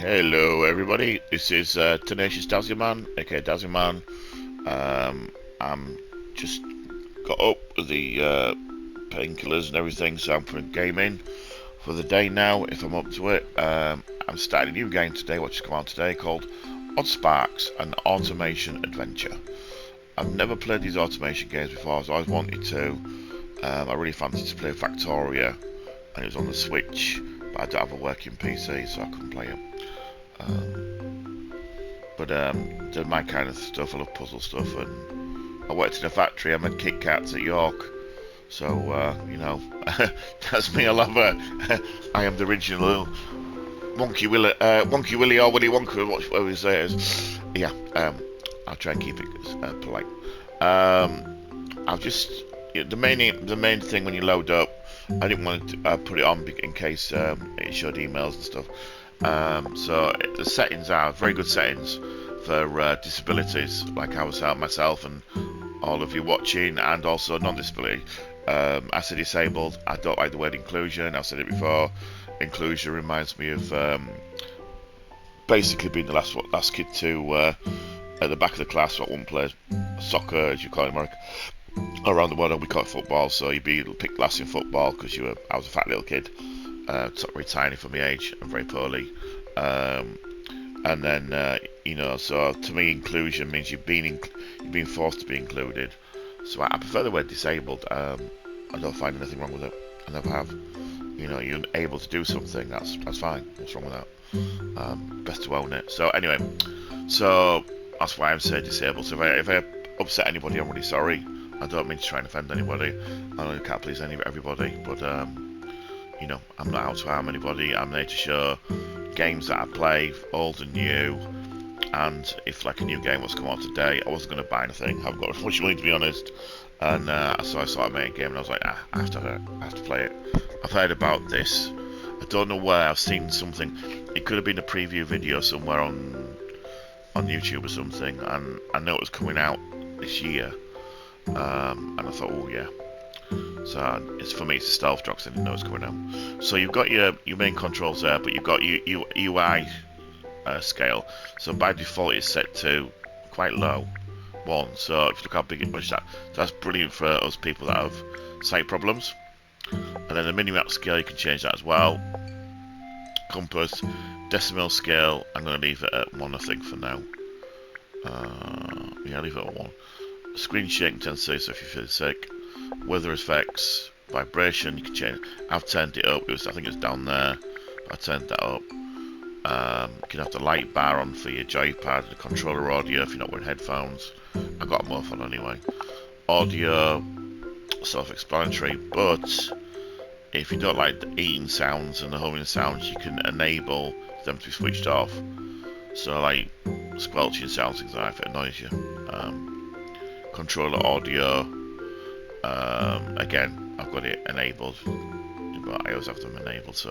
Hello everybody, this is Tenacious Dazzy Man, aka Dazzy Man. I'm just got up with the painkillers and everything, so I'm for gaming for the day now, if I'm up to it. I'm starting a new game today, which has come out today, called Oddsparks, an automation adventure. I've never played these automation games before, so I always wanted to. I really fancied to play Factoria, and it was on the Switch, but I don't have a working PC, so I couldn't play it. But they're my kind of stuff. I love puzzle stuff, and I worked in a factory. I made Kit Kats at York, so you know, that's me. I love I am the original Wonky Willie, or Willy Wonka, whatever he says. Yeah, I'll try and keep it polite. I've just the main thing when you load up, I didn't want to put it on in case it showed emails and stuff. So the settings are very good settings for disabilities, like I was myself and all of you watching, and also non-disability. I say disabled. I don't like the word inclusion. I've said it before. Inclusion reminds me of basically being the last kid to at the back of the class that won't play soccer, as you call it in America. Around the world, we call it football. So you'd be picked last in football because I was a fat little kid. Very tiny for my age and very poorly, and then you know, so to me inclusion means you've been forced to be included. So I prefer the word disabled. I don't find anything wrong with it. I never have. You know, you're able to do something. That's fine. What's wrong with that? Best to own it. So anyway, so that's why I'm saying disabled. So if I upset anybody, I'm really sorry. I don't mean to try and offend anybody. I know you can't please everybody, but you know, I'm not out to harm anybody. I'm there to show games that I play, old and new. And if like a new game was come out today, I wasn't going to buy anything. I haven't got much money, to be honest. And so I started making a game, and I was like, I have to play it. I've heard about this. I don't know where. I've seen something. It could have been a preview video somewhere on YouTube or something. And I know it was coming out this year. And I thought, oh yeah. So it's for me, it's a stealth drop, so I didn't know it's coming out. So you've got your main controls there, but you've got your UI scale. So by default, it's set to quite low, 1. So if you look how big it was, that's brilliant for us people that have sight problems. And then the mini-map scale, you can change that as well. Compass, decimal scale, I'm going to leave it at 1, I think, for now. Yeah, leave it at 1. Screen shake intensity, so if you feel sick. Weather effects, vibration, you can change. I've turned it up. I think it's down there. I turned that up. You can have the light bar on for your joypad, the controller audio if you're not wearing headphones. I've got them off on anyway. Audio, self-explanatory, but if you don't like the eating sounds and the humming sounds, you can enable them to be switched off. So like squelching sounds, things like that, if it annoys you. Controller audio. Again, I've got it enabled, but I always have them enabled, so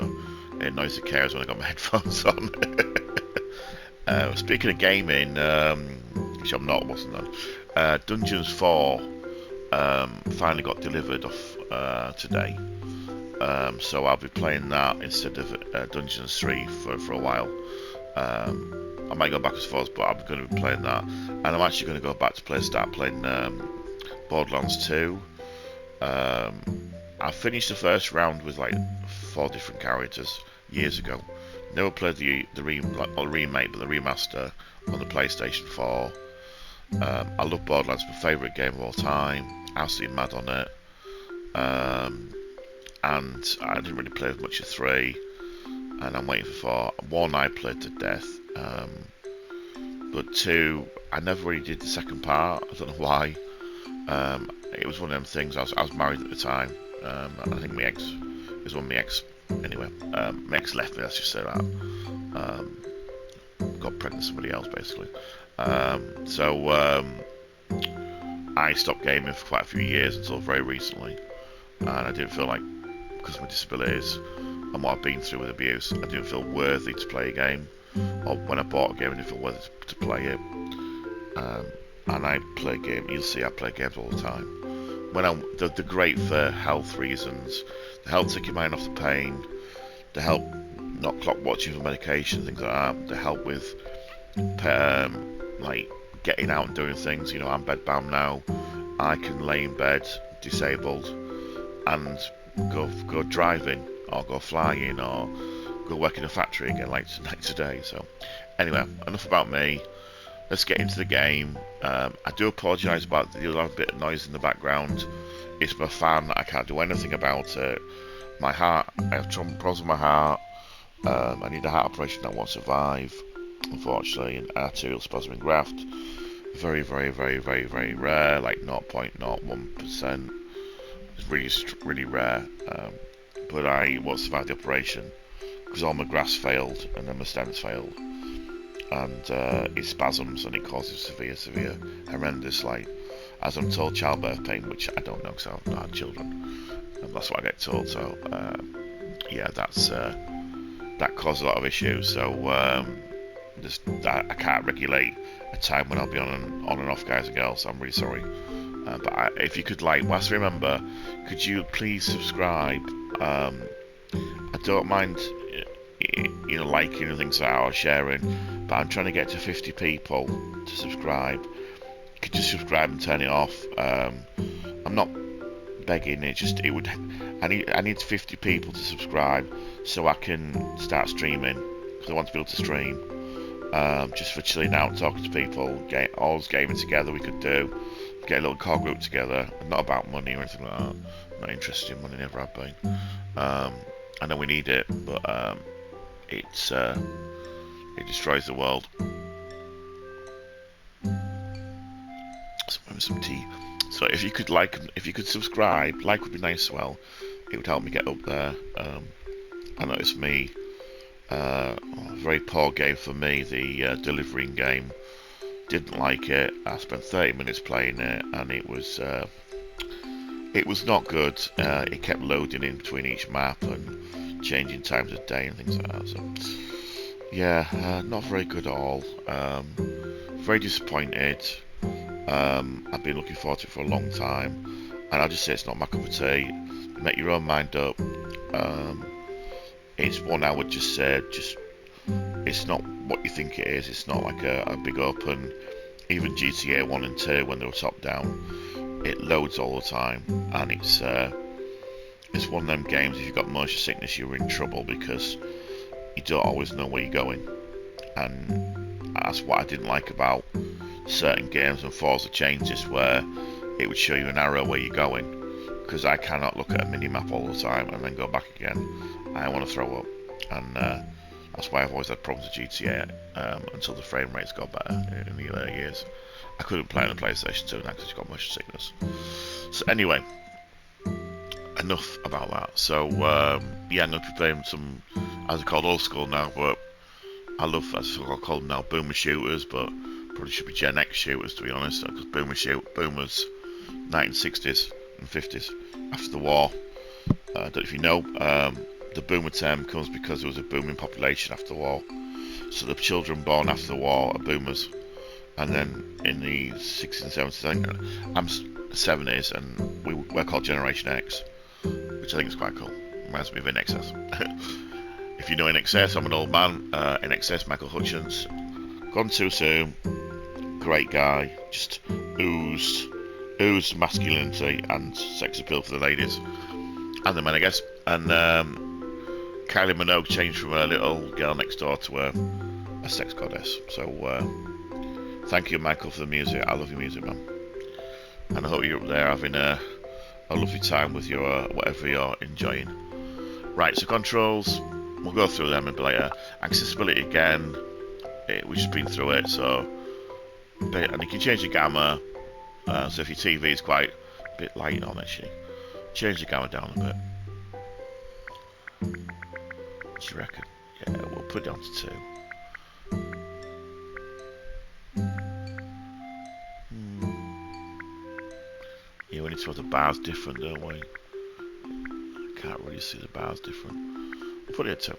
it annoys the cares when I got my headphones on. Speaking of gaming, which I'm not, wasn't on, Dungeons 4 finally got delivered off today, so I'll be playing that instead of Dungeons 3 for a while. I might go backwards and forwards, but I'm going to be playing that, and I'm actually going to go back to start playing Borderlands 2. I finished the first round with like 4 different characters years ago. Never played the remake, but the remaster on the PlayStation 4. I love Borderlands, my favourite game of all time. Absolutely mad on it. And I didn't really play as much as 3, and I'm waiting for 4. 1 I played to death, but 2 I never really did the second part. I don't know why. It was one of them things. I was married at the time. I think my ex, it was one of my ex. Anyway, my ex left me. Let's just say that. Got pregnant with somebody else, basically. So I stopped gaming for quite a few years until very recently, and I didn't feel like, because of my disabilities and what I've been through with abuse, I didn't feel worthy to play a game. Or when I bought a game, I didn't feel worthy to play it. And I play games. You'll see I play games all the time. When they're great for health reasons. They help take your mind off the pain. They help not clock watching for medication, things like that, to help with like getting out and doing things. You know, I'm bedbound now. I can lay in bed, disabled, and go driving or go flying or go work in a factory again like today. So anyway, enough about me. Let's get into the game. I do apologise about the other bit of noise in the background. It's my fan. I can't do anything about it. My heart, I have problems with my heart. I need a heart operation that won't survive, unfortunately, an arterial spasm graft. Very, very, very, very, very rare, like 0.01%. It's really rare. But I won't survive the operation because all my grafts failed and then my stents failed. And it spasms and it causes severe, horrendous, like, as I'm told, childbirth pain, which I don't know because I've not had children. And that's what I get told. So yeah, that causes a lot of issues. So I can't regulate a time when I'll be on and off, guys and girls. So I'm really sorry. But if you could, like, whilst I remember, could you please subscribe? I don't mind, you know, liking and things like that or sharing, but I'm trying to get to 50 people to subscribe. Could you subscribe and turn it off? I'm not begging. I need 50 people to subscribe so I can start streaming, because I want to be able to stream. Just for chilling out, talking to people, all this gaming together we could do. Get a little core group together. Not about money or anything like that. I'm not interested in money, never have been. I know we need it, but it destroys the world. Some tea. So if you could subscribe, like would be nice as well. It would help me get up there. I know it's me. A very poor game for me, the delivering game. Didn't like it. I spent 30 minutes playing it, and it was not good. It kept loading in between each map and changing times of day and things like that. So yeah, not very good at all. Very disappointed. I've been looking forward to it for a long time, and I'll just say it's not my cup of tea. Make your own mind up. It's one I would just say, it's not what you think it is. It's not like a big open. Even GTA 1 and 2, when they were top down, it loads all the time, and it's one of them games. If you've got motion sickness, you're in trouble because you don't always know where you're going, and that's what I didn't like about certain games and Forza changes, where it would show you an arrow where you're going, because I cannot look at a mini-map all the time and then go back again. I want to throw up, and that's why I've always had problems with GTA until the frame rates got better in the early years. I couldn't play on the PlayStation 2 now because it's got motion sickness. So anyway, enough about that. So yeah, I'm going to be playing some, as they're called, old school now, but I love, as I call them now, boomer shooters, but probably should be Gen X shooters, to be honest, because boomers 1960s and 50s after the war. I don't know if you know, the boomer term comes because there was a booming population after the war. So the children born after the war are boomers. And then in the 60s and 70s, I think, I'm 70s, and we're called Generation X, which I think is quite cool. Reminds me of InXS. If you know InXS, I'm an old man. InXS, Michael Hutchins. Gone too soon. Great guy. Just oozed masculinity and sex appeal for the ladies. And the men, I guess. And Kylie Minogue changed from a little girl next door to a sex goddess. So thank you, Michael, for the music. I love your music, man. And I hope you're up there having a lovely time with your whatever you're enjoying. Right, so controls, we'll go through them a bit later. Accessibility again, we've just been through it. So, and you can change the gamma. So if your TV is quite a bit light on, actually, change the gamma down a bit. What do you reckon? Yeah, we'll put it down to 2. Yeah, we need to have the bars different, don't we? I can't really see the bars different. We'll put it at 2.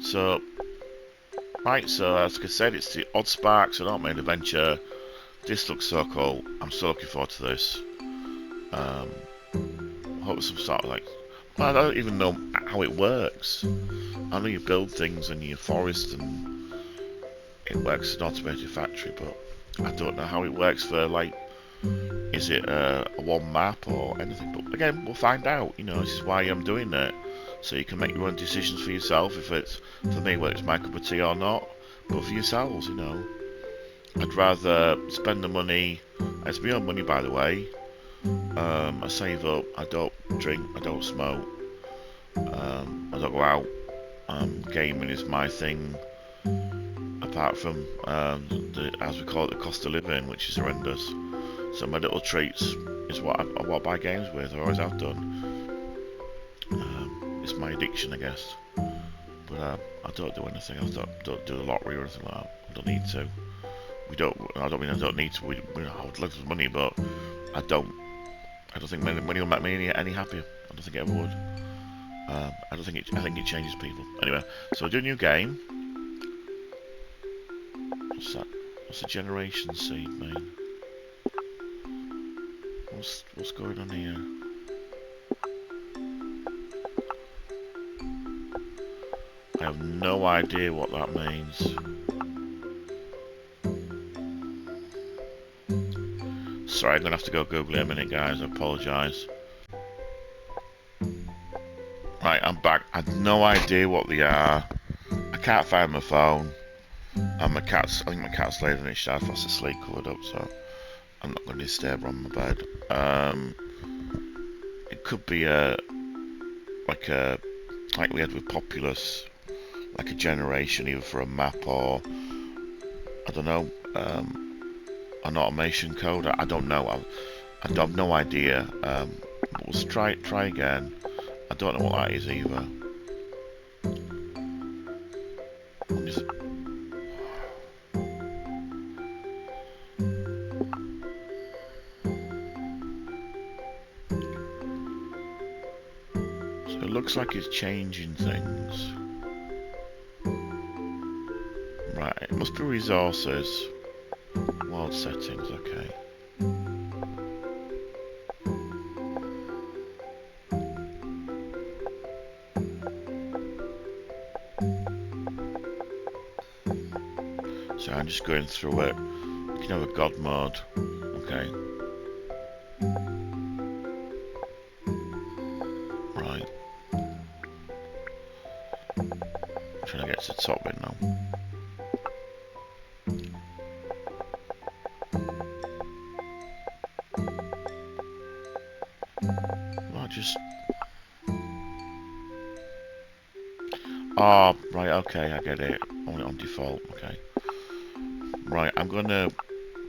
So, right, so as I said, it's the Oddsparks and Main Adventure. This looks so cool. I'm so looking forward to this. I hope some sort of like I don't even know how it works. I know you build things in your forest and it works as an automated factory, but I don't know how it works for, like, is it a one map or anything? But again, we'll find out. You know, this is why I'm doing it, so you can make your own decisions for yourself. If it's, for me, whether it's my cup of tea or not, but for yourselves, you know. I'd rather spend the money. It's my own money, by the way. I save up. I don't drink. I don't smoke. I don't go out. Gaming is my thing. Apart from as we call it, the cost of living, which is horrendous. So my little treats is what I buy games with. I always have done. It's my addiction, I guess. But I don't do anything else. Don't do the lottery or anything like that. I don't need to. We don't. I don't mean I don't need to. I would love some money, but I don't. I don't think money will make me any happier. I don't think it ever would. I don't think it. I think it changes people. Anyway, so we'll do a new game. What's that? What's a generation seed mean? What's going on here? I have no idea what that means. Sorry, I'm gonna have to go Google it a minute, guys. I apologise. Right, I'm back. I have no idea what they are. I can't find my phone. And I think my cat's laid in its shed fast asleep, covered up, so I'm not going to disturb her on my bed. It could be like we had with Populous, like a generation, either for a map or I don't know, an automation code. I don't know. I have no idea. But we'll try again. I don't know what that is either. So it looks like it's changing things. Right, it must be resources. World settings, okay. So I'm just going through it. You can have a god mode. Okay. Right. I'm trying to get to the top bit now. Well, just... Oh, right, okay, I get it. Only on default, okay. Right, I'm going to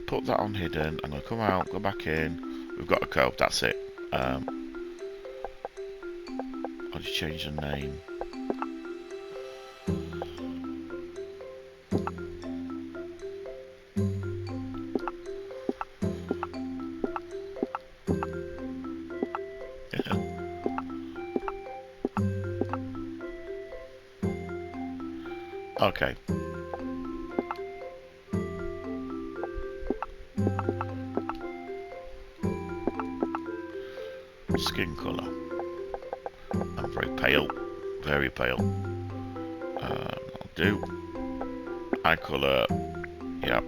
put that on hidden. I'm going to come out, go back in. We've got a code, that's it. I'll just change the name. Okay. Skin colour. I'm very pale. Very pale. I'll do. Eye colour. Yep.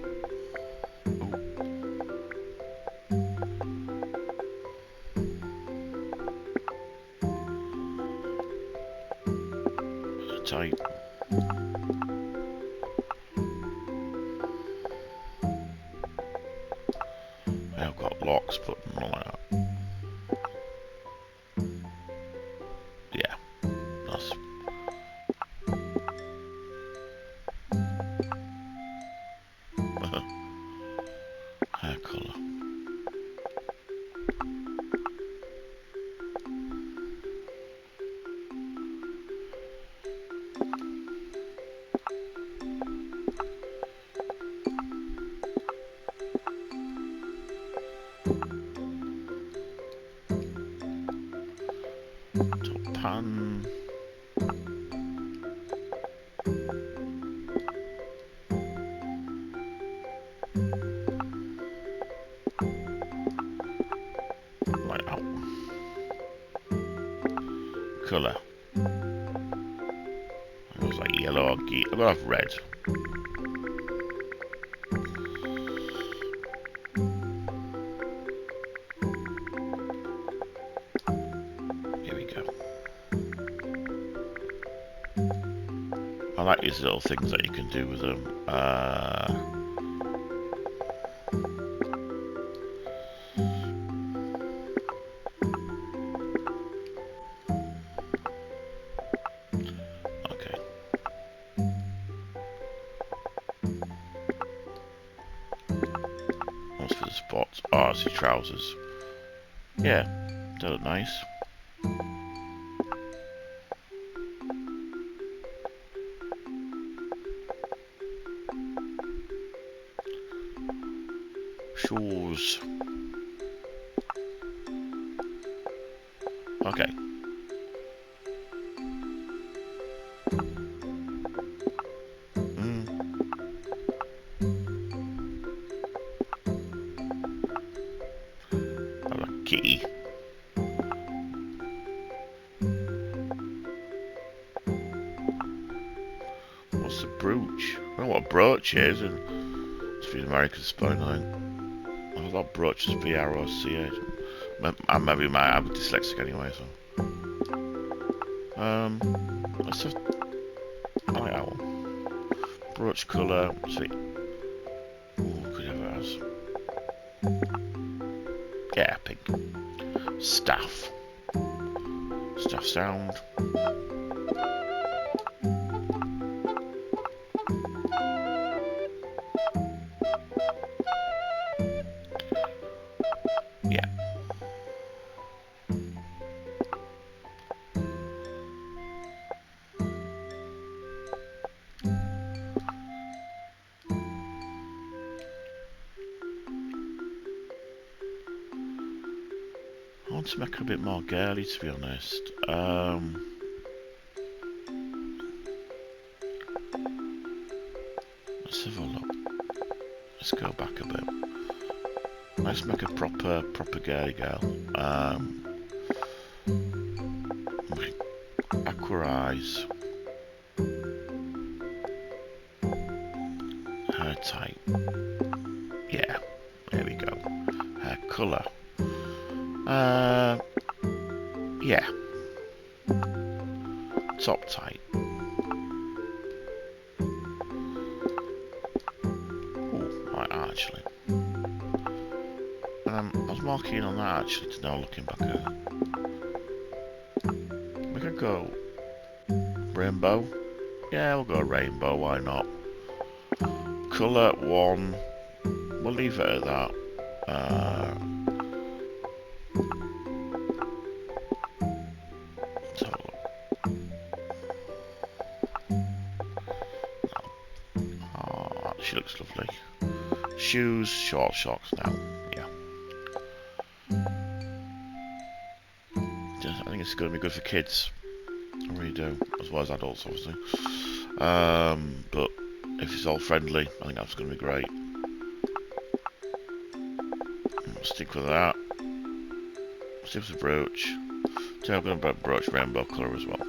Tight. I've got locks putting all that. Yeah, that's hair colour. Colour. It was like yellow or green. I'm gonna have red. Here we go. I like these little things that you can do with them. Okay. What's for the spots? Oh, it's his trousers. Yeah, they look nice. Shoes. Okay. I like kitty. What's the brooch? I don't know what a brooch is, and it's for the American spelling. I thought brooch is B-R-O-C-H. Maybe I'm dyslexic anyway, so. Let's have. I like that one. Brooch colour. Sweet. Ooh, could you have ours? Yeah, pink. Staff. Staff sound. Yeah. I want to make it a bit more girly, to be honest. Let's have a look. Let's go back a bit. Let's make a proper girly girl. Aqua eyes. Hair type. Yeah, there we go. Hair colour. Yeah. Top tight. Ooh, right, actually. I was more keen on that actually to now looking back at it. We could go rainbow. Yeah, we'll go rainbow, why not? Colour 1. We'll leave it at that. She looks lovely. Shoes, short socks now. Yeah. I think it's going to be good for kids. I really do. As well as adults, obviously. But if it's all friendly, I think that's going to be great. We'll stick with that. Stick with the brooch. So I'm going to brooch rainbow colour as well.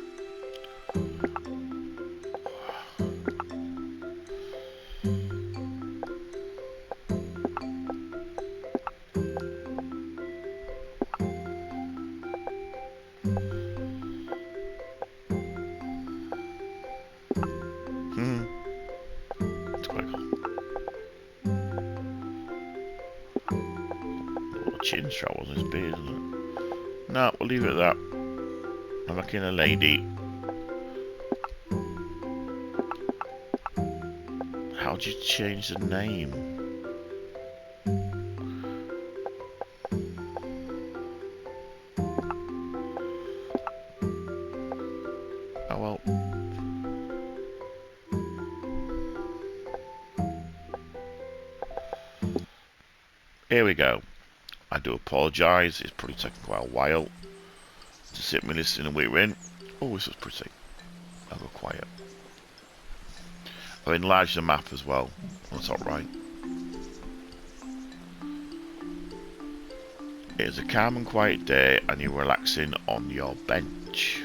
It's quite cool. What a chin strap was this beard, isn't it? No, we'll leave it at that. I'm looking at a lady. How do you change the name? Oh well. Here we go. I do apologise, it's probably taken quite a while to sit me listening and we're in. Oh, this was pretty. I'll go quiet. I've enlarged the map as well on the top right. It is a calm and quiet day and you're relaxing on your bench.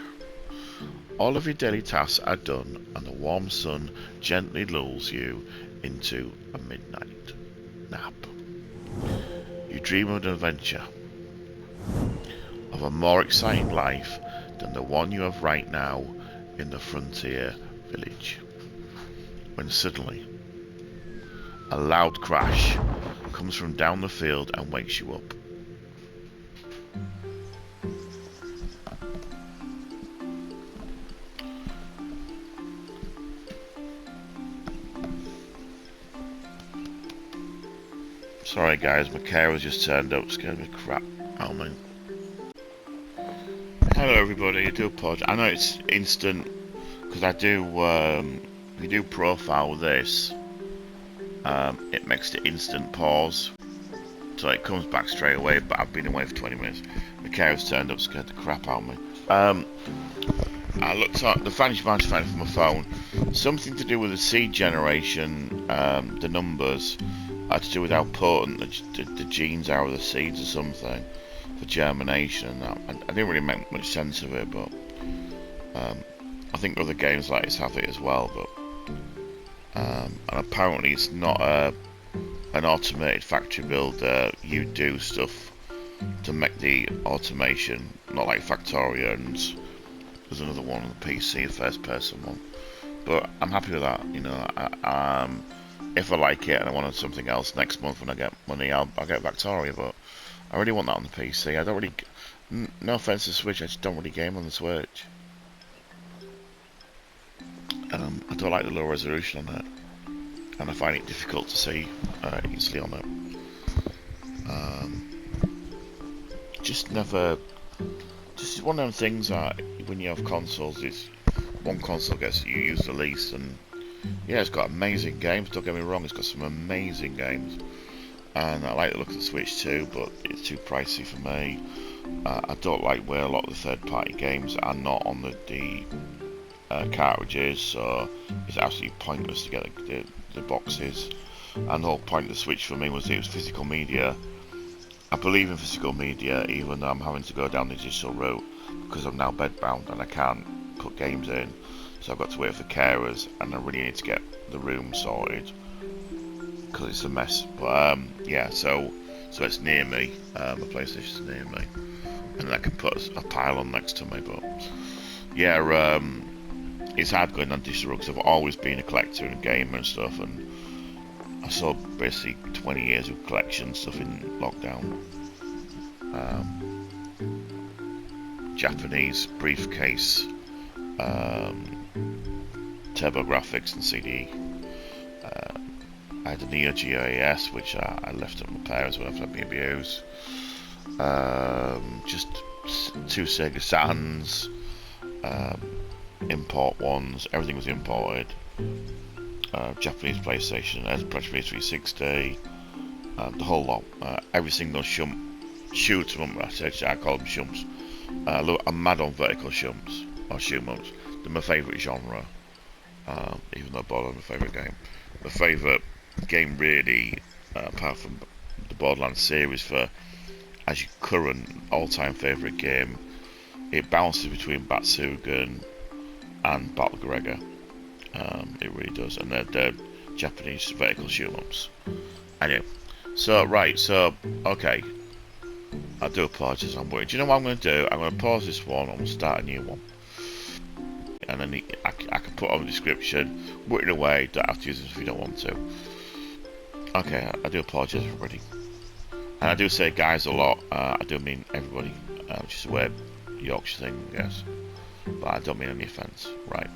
All of your daily tasks are done, and the warm sun gently lulls you into a midnight nap. You dream of an adventure, of a more exciting life than the one you have right now in the frontier village. When suddenly, a loud crash comes from down the field and wakes you up. Sorry guys, my carer's just turned up, scared me crap out of me. Hello everybody, I do apologize. I know it's instant, because I do, if you do profile this, it makes the instant pause. So it comes back straight away, but I've been away for 20 minutes. The carer's turned up, scared the crap out of me. I looked at the Vantage Match finder from my phone. Something to do with the seed generation, the numbers, had to do with how potent the genes are of the seeds or something for germination and that. I didn't really make much sense of it, but I think other games like this have it as well. But and apparently it's not an automated factory builder. You do stuff to make the automation, not like Factorio, and there's another one on the PC, a first person one. But I'm happy with that, you know. If I like it and I wanted something else next month when I get money, I'll get Factorio, but I really want that on the PC. I don't really, no offense to Switch, I just don't really game on the Switch. I don't like the low resolution on it, and I find it difficult to see easily on it. Just one of them things that when you have consoles, it's one console gets you use the least, and yeah, it's got amazing games, don't get me wrong, it's got some amazing games, and I like the look of the Switch too, but it's too pricey for me. I don't like where a lot of the third-party games are not on the cartridges, so it's absolutely pointless to get the boxes. And the whole point of the Switch for me was it was physical media. I believe in physical media, even though I'm having to go down the digital route because I'm now bedbound and I can't put games in. So I've got to wait for carers, and I really need to get the room sorted because it's a mess. But yeah, so it's near me. The PlayStation's near me, and I can put a pylon next to me. But yeah, it's hard going on digital because I've always been a collector and a gamer and stuff, and I saw basically 20 years of collection stuff in lockdown. Japanese briefcase. TurboGrafx and CD. I had a Neo Geo AS, which I left at my parents when I had me abuse. Just 2 Sega Saturns, import ones, everything was imported. Japanese PlayStation, Japanese 360, the whole lot. Every single shoot 'em up, I call them shumps. Look, I'm mad on vertical shumps, or shoot 'em ups. They're my favourite genre, even though Borderlands is my favourite game. My favourite game really, apart from the Borderlands series, for as your current all-time favourite game, it bounces between Batsugan and Battle Gregor. It really does, and they're Japanese vertical shoot-'em-ups. Anyway, okay, I do apologise, I'm worried. Do you know what I'm going to do? I'm going to pause this one and we'll start a new one. And then I can put on the description, put it away, don't have to use it if you don't want to. Okay, I do apologise everybody. And I do say guys a lot, I do mean everybody, which is a weird Yorkshire thing, I guess. But I don't mean any offence. Right.